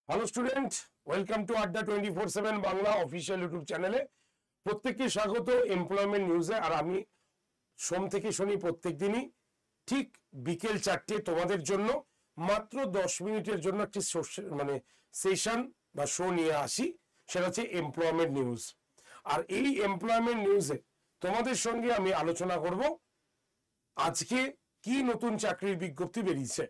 Hello student, welcome to আড্ডা 24/7 Bangla official YouTube চ্যানেলে। প্রত্যেককে স্বাগত এমপ্লয়মেন্ট নিউজে। আর আমি সোম থেকে শনি প্রত্যেক দিনই ঠিক বিকেল 4টে তোমাদের জন্য মাত্র 10 মিনিটের জন্য একটি সেশন বা শো নিয়ে আসি, সেটা হচ্ছে এমপ্লয়মেন্ট নিউজ। আর এই এমপ্লয়মেন্ট নিউজে তোমাদের সঙ্গে আমি আলোচনা করব আজকে কি নতুন চাকরির বিজ্ঞপ্তি বেরিয়েছে।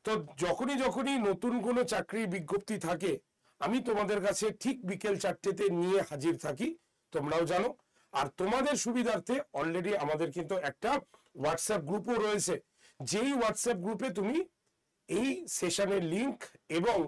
তো যখনই নতুন কোনো চাকরির বিজ্ঞপ্তি থাকে আমি তোমাদের কাছে ঠিক বিকেল 4টেতে নিয়ে হাজির থাকি, তোমরাও জানো। আর তোমাদের সুবিধার্থে অলরেডি আমাদের কিন্তু একটা হোয়াটসঅ্যাপ গ্রুপও রয়েছে, যেই হোয়াটসঅ্যাপ গ্রুপে তুমি এই সেশনের লিংক এবং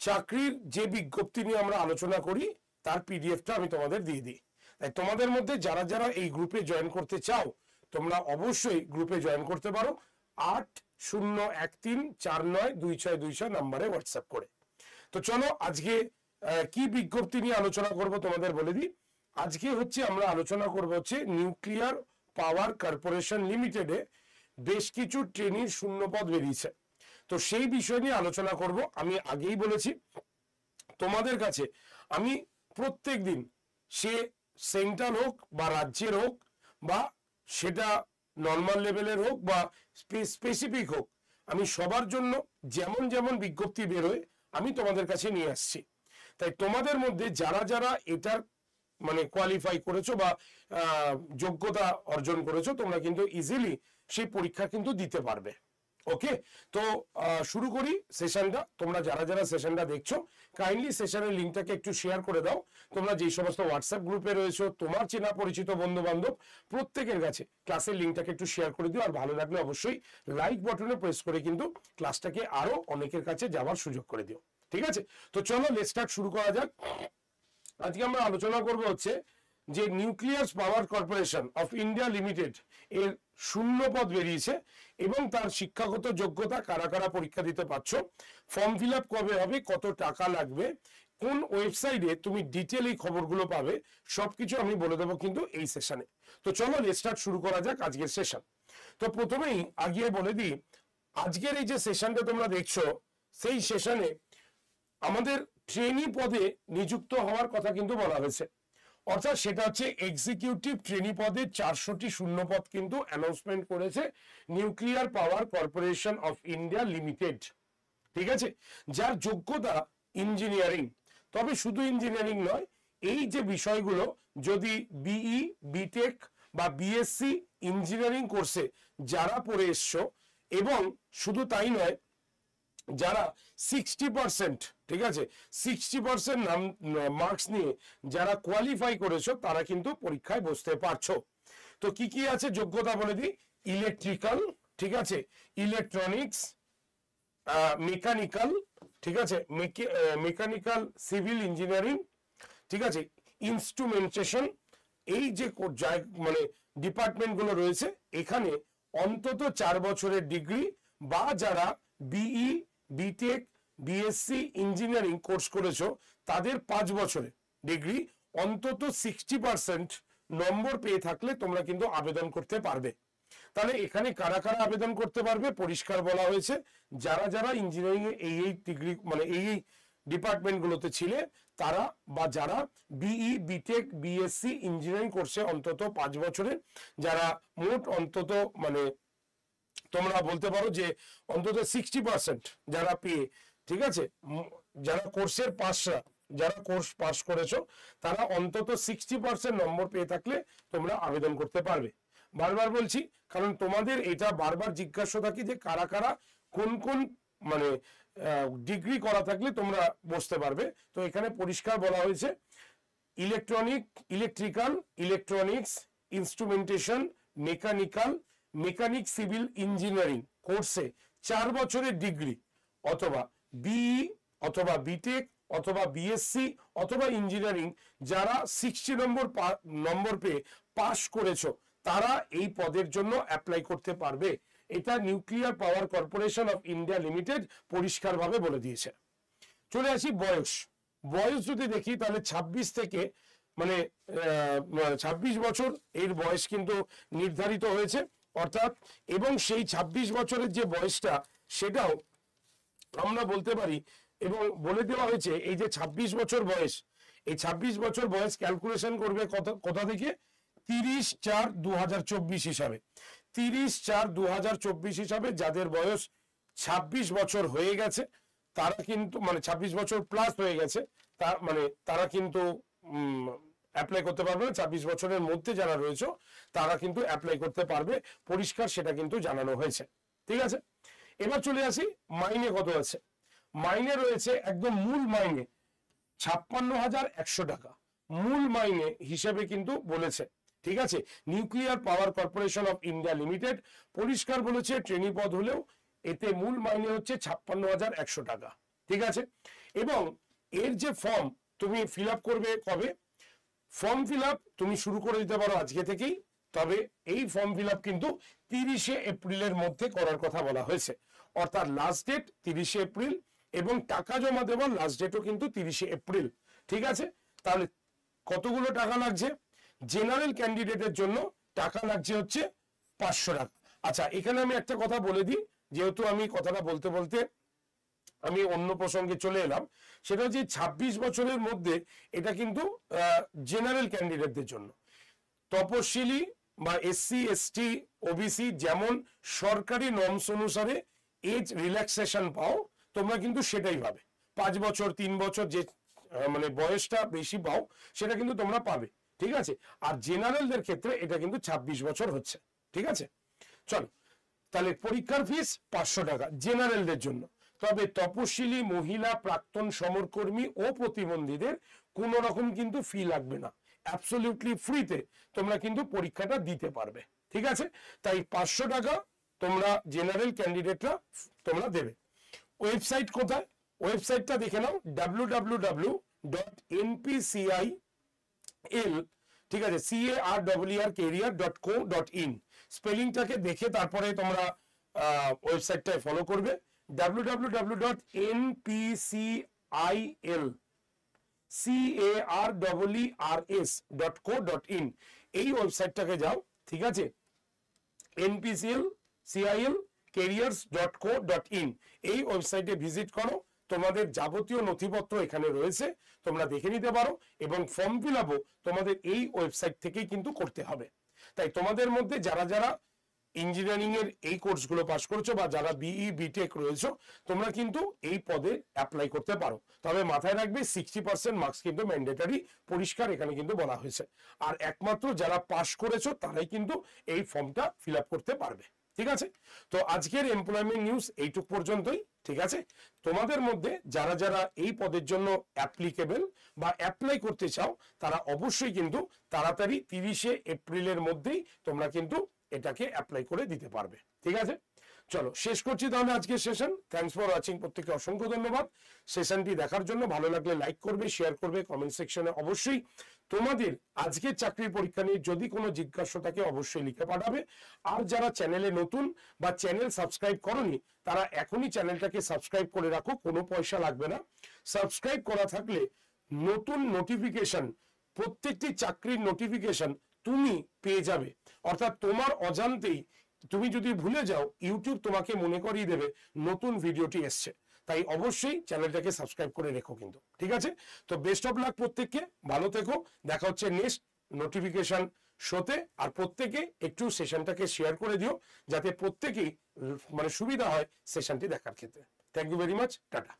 চাকরির যে বিজ্ঞপ্তি নিয়ে আমরা আলোচনা করি তার পিডিএফটা আমি তোমাদের দিয়ে দিই। তাই তোমাদের মধ্যে যারা যারা এই গ্রুপে জয়েন করতে চাও তোমরা অবশ্যই গ্রুপে জয়েন করতে পারো 8013492626 নাম্বারে হোয়াটসঅ্যাপ করে। তো চলো আজকে কি বিজ্ঞপ্তি নিয়ে আলোচনা করব তোমাদের বলে দিই। আজকে হচ্ছে আমরা আলোচনা করব হচ্ছে নিউক্লিয়ার পাওয়ার কর্পোরেশন লিমিটেডে বেশ কিছু ট্রেনির শূন্যপদ বেরিয়েছে। তো সেই বিষয় নিয়ে আলোচনা করব। আমি আগেই বলেছি তোমাদের কাছে আমি প্রত্যেক দিন, সে সেন্ট্রাল হোক বা রাজ্যের হোক বা সেটা নর্মাল লেভেলের হোক বা স্পেসিফিক হোক, আমি সবার জন্য যেমন যেমন বিজ্ঞপ্তি বেরোয় আমি তোমাদের কাছে নিয়ে আসছি। তাই তোমাদের মধ্যে যারা যারা এটার কোয়ালিফাই করেছো বা যোগ্যতা অর্জন করেছো তোমরা কিন্তু ইজিলি সেই পরীক্ষা কিন্তু দিতে পারবে। ওকে, তো শুরু করি সেশনটা। তোমরা যারা যারা সেশনটা দেখছো কাইন্ডলি সেশনের লিঙ্কটাকে একটু শেয়ার করে দাও। তোমরা যেই সমস্ত হোয়াটসঅ্যাপ গ্রুপে রয়েছো, তোমার চেনা পরিচিত বন্ধু বান্ধব প্রত্যেকের কাছে ক্লাসের লিঙ্কটাকে একটু শেয়ার করে দিও। আর ভালো লাগলে অবশ্যই লাইক বাটনে প্রেস করে কিন্তু ক্লাসটাকে আরো অনেকের কাছে যাওয়ার সুযোগ করে দিও। ঠিক আছে, তো চলো লেটস স্টার্ট, শুরু করা যাক। আজকে আমরা আলোচনা করব হচ্ছে যে nuclear power corporation of India limited এর শূন্যপদ বেরিয়েছে এবং তার শিক্ষাগত যোগ্যতা কারা কারা পরীক্ষা দিতে পারছো, ফর্ম ফিল আপ কবে হবে, কত টাকা লাগবে, কোন ওয়েবসাইটে তুমি ডিটেল এই খবরগুলো পাবে, সবকিছু আমি বলে দেবো কিন্তু এই সেশনে। তো চলো লেটস স্টার্ট, শুরু করা যাক আজকের সেশন। তো প্রথমেই আগিয়ে বলে দিই, আজকের এই যে সেশনটা তোমরা দেখছো সেই সেশনে আমাদের ট্রেনি পদে নিযুক্ত হওয়ার কথা কিন্তু বলা হয়েছে। অর্থাৎ সেটা হচ্ছে এক্সিকিউটিভ ট্রেনি পদে 400টি শূন্যপদ কিন্তু অ্যানাউন্সমেন্ট করেছে nuclear power corporation of India limited. ঠিক আছে, যার যোগ্যতা ইঞ্জিনিয়ারিং। তবে শুধু ইঞ্জিনিয়ারিং নয়, এই যে বিষয়গুলো যদি বিই, বিটেক বা বিএসসি ইঞ্জিনিয়ারিং কোর্সে যারা পড়ে এসছো, এবং শুধু তাই নয়, যারা 60%, ঠিক আছে, 60% মার্কস নিয়ে যারা কোয়ালিফাই করেছো তারা কিন্তু পরীক্ষায় বসতে পারছো। তো কি কি আছে যোগ্যতা বলে দিই। ইলেকট্রিক্যাল, ঠিক আছে, ইলেকট্রনিক্স, মেকানিক্যাল, ঠিক আছে, মেকানিক্যাল সিভিল ইঞ্জিনিয়ারিং, ঠিক আছে, ইনস্ট্রুমেন্টেশন, এই যে ডিপার্টমেন্টগুলো রয়েছে এখানে অন্তত 4 বছরের ডিগ্রি বা যারা BE, BTech, BSc engineering course করেছো তাদের 5 বছরের ডিগ্রি, অন্তত 60% নম্বর পেয়ে থাকলে তোমরা কিন্তু আবেদন করতে পারবে। তাহলে এখানে কারা কারা আবেদন করতে পারবে পরিষ্কার বলা হয়েছে, যারা যারা ইঞ্জিনিয়ারিং এ এই ডিগ্রি এই ডিপার্টমেন্টগুলোতে ছিলে তারা, বা যারা বিই, বিটেক, বিএসসি ইঞ্জিনিয়ারিং কোর্সে অন্তত 5 বছরের, যারা মোট অন্তত তোমরা বলতে পারো যে অন্তত 60% যারা পেয়ে, ঠিক আছে, যারা কোর্সের পাশরা, যারা কোর্স পাস করেছো তারা অন্তত 60% নম্বর পেয়ে থাকলে তোমরা আবেদন করতে পারবে। বারবার বলছি কারণ তোমাদের এটা বারবার জিজ্ঞাসা থাকে যে কারা কারা কোন কোন ডিগ্রি করা থাকলে তোমরা বসতে পারবে। তো এখানে পরিষ্কার বলা হয়েছে electrical, electronics, instrumentation, mechanic civil engineering কোর্সে 4 বছরের ডিগ্রি অথবা বিই অথবা বিটেক অথবা বিএসসি অথবা ইঞ্জিনিয়ারিং যারা 60 নম্বর পেয়ে পাস করেছো তারা এই পদের জন্য অ্যাপ্লাই করতে পারবে। এটা nuclear power corporation of India limited পরিষ্কারভাবে বলে দিয়েছে। চলে আসি বয়স যদি দেখি তাহলে 26 থেকে 26 বছর এর বয়স কিন্তু নির্ধারিত হয়েছে। অর্থাৎ এবং সেই 26 বছরের যে বয়সটা সেটাও আমরা বলতে পারি এবং বলে দেওয়া হয়েছে এই যে 26 বছর বয়স, এই 26 বছর বয়স ক্যালকুলেশন করবে কোথা থেকে, 30/4/2024 হিসাবে, 30/4/2024 হিসাবে যাদের বয়স 26 বছর হয়ে গেছে তারা কিন্তু মানে 26 বছর প্লাস হয়ে গেছে, তার মানে তারা কিন্তু অ্যাপ্লাই করতে পারবে না। 26 বছরের মধ্যে যারা রয়েছে তারা কিন্তু অ্যাপ্লাই করতে পারবে, পরিষ্কার সেটা কিন্তু জানানো হয়েছে। ঠিক আছে, এবার চলে আসি মাইনে কত আছে। মাইনে রয়েছে একদম মূল মাইনে 56,100 টাকা, মূল মাইনে হিসেবে কিন্তু বলেছে। ঠিক আছে, nuclear power corporation of India limited পরিষ্কার বলেছে ট্রেনি পদ হলেও এতে মূল মাইনে হচ্ছে 56,100 টাকা। ঠিক আছে, এবং এর যে ফর্ম তুমি ফিল আপ করবে কবে, ফর্ম ফিল আপ তুমি শুরু করে দিতে পারো আজকে থেকেই, তবে এই ফর্ম ফিল আপ কিন্তু 30শে এপ্রিলের মধ্যে করার কথা বলা হয়েছে, অর্থাৎ লাস্ট ডেট 30শে এপ্রিল এবং টাকা জমা দেওয়ার লাস্ট ডেটও কিন্তু 30শে এপ্রিল। ঠিক আছে, তাহলে কতগুলো টাকা লাগছে, জেনারেল ক্যান্ডিডেটের জন্য টাকা লাগছে হচ্ছে 500 টাকা। আচ্ছা, এখানে আমি একটা কথা বলে দিই, যেহেতু আমি কথাটা বলতে বলতে আমি অন্য প্রসঙ্গে চলে এলাম, সেটা হচ্ছে 26 বছরের মধ্যে এটা কিন্তু জেনারেল ক্যান্ডিডেটদের জন্য। তপশিলি বা SC ST OBC যেমন সরকারি নর্মস অনুসারে এজ রিল্যাক্সেশন পাও, তোমরা কিন্তু সেটাই পাবে। 5 বছর 3 বছর যে মানে বয়সটা বেশি পাও সেটা কিন্তু তোমরা পাবে। ঠিক আছে, আর জেনারেলদের ক্ষেত্রে এটা কিন্তু 26 বছর হচ্ছে। ঠিক আছে, চলো তাহলে পরীক্ষার ফিস 500 টাকা জেনারেলদের জন্য, তবে তপশিলি মহিলা প্রাক্তন সমরকর্মী ও প্রতিবন্ধীদের কোনো রকম কিন্তু ফি লাগবে না, অ্যাবসলিউটলি ফ্রিতে তোমরা কিন্তু পরীক্ষাটা দিতে পারবে। ঠিক আছে, তাই 500 টাকা তোমরা জেনারেল ক্যান্ডিডেটরা তোমরা দেবে। ওয়েবসাইট কোথায়, ওয়েবসাইটটা দেখে নাও, www.npcil, ঠিক আছে, carcareer.co.in, স্পেলিংটাকে দেখে তারপরে তোমরা ওয়েবসাইটটায় ফলো করবে। www.npcilcarers.co.in এই ওয়েবসাইটটাকে যাও। ঠিক আছে, npcilcarers.co.in এই ওয়েবসাইটে ভিজিট করো, তোমাদের যাবতীয় নথিপত্র এখানে রয়েছে, তোমরা দেখে নিতে পারো এবং ফর্ম ফিল আপও তোমাদের এই ওয়েবসাইট থেকেই কিন্তু করতে হবে। তাই তোমাদের মধ্যে যারা যারা ইঞ্জিনিয়ারিং এর এই কোর্সগুলো পাস করেছো বা যারা BE BTech রয়েছে তোমরা কিন্তু এই পদে অ্যাপ্লাই করতে পারো, তবে মাথায় রাখবে 60% মার্কস কিন্তু ম্যান্ডেটরি, পরিষ্কার এখানে কিন্তু বলা হয়েছে। আর একমাত্র যারা পাস করেছো তারাই কিন্তু এই ফর্মটা ফিল আপ করতে পারবে। ঠিক আছে, তো আজকের এমপ্লয়মেন্ট নিউজ এইটুক পর্যন্তই। ঠিক আছে, তোমাদের মধ্যে যারা যারা এই পদের জন্য অ্যাপ্লিকেবল বা অ্যাপ্লাই করতে চাও তারা অবশ্যই কিন্তু তাড়াতাড়ি 30শে এপ্রিলের মধ্যেই তোমরা কিন্তু এটাকে অ্যাপ্লাই করে দিতে পারবে। ঠিক আছে, চলো শেষ করছি তাহলে আজকের সেশন। থ্যাঙ্কস ফর ওয়াচিং, প্রত্যেককে অসংখ্য ধন্যবাদ সেশনটি দেখার জন্য। ভালো লাগলে লাইক করবে, শেয়ার করবে, কমেন্ট সেকশনে অবশ্যই তোমাদের আজকের চাকরির পরীক্ষা নিয়ে যদি কোনো জিজ্ঞাসা থাকে অবশ্যই লিখে পাঠাবে। আর যারা চ্যানেলে নতুন বা চ্যানেল সাবস্ক্রাইব করনি তারা এখনই চ্যানেলটাকে সাবস্ক্রাইব করে রাখো, কোনো পয়সা লাগবে না। সাবস্ক্রাইব করা থাকলে নতুন নোটিফিকেশন, প্রত্যেকটি চাকরির নোটিফিকেশন তুমি পেয়ে যাবে, অর্থাৎ তোমার অজান্তেই তুমি যদি ভুলে যাও ইউটিউব তোমাকে মনে করিয়ে দেবে নতুন ভিডিওটি এসছে। তাই অবশ্যই চ্যানেলটাকে সাবস্ক্রাইব করে রেখো কিন্তু। ঠিক আছে, তো বেস্ট অফ লাক প্রত্যেককে, ভালো থেকো, দেখা হচ্ছে নেক্সট নোটিফিকেশন শোতে। আর প্রত্যেকে একটু সেশনটাকে শেয়ার করে দিও যাতে প্রত্যেকেই মানে সুবিধা হয় সেশনটি দেখার ক্ষেত্রে। Thank you very much, tata.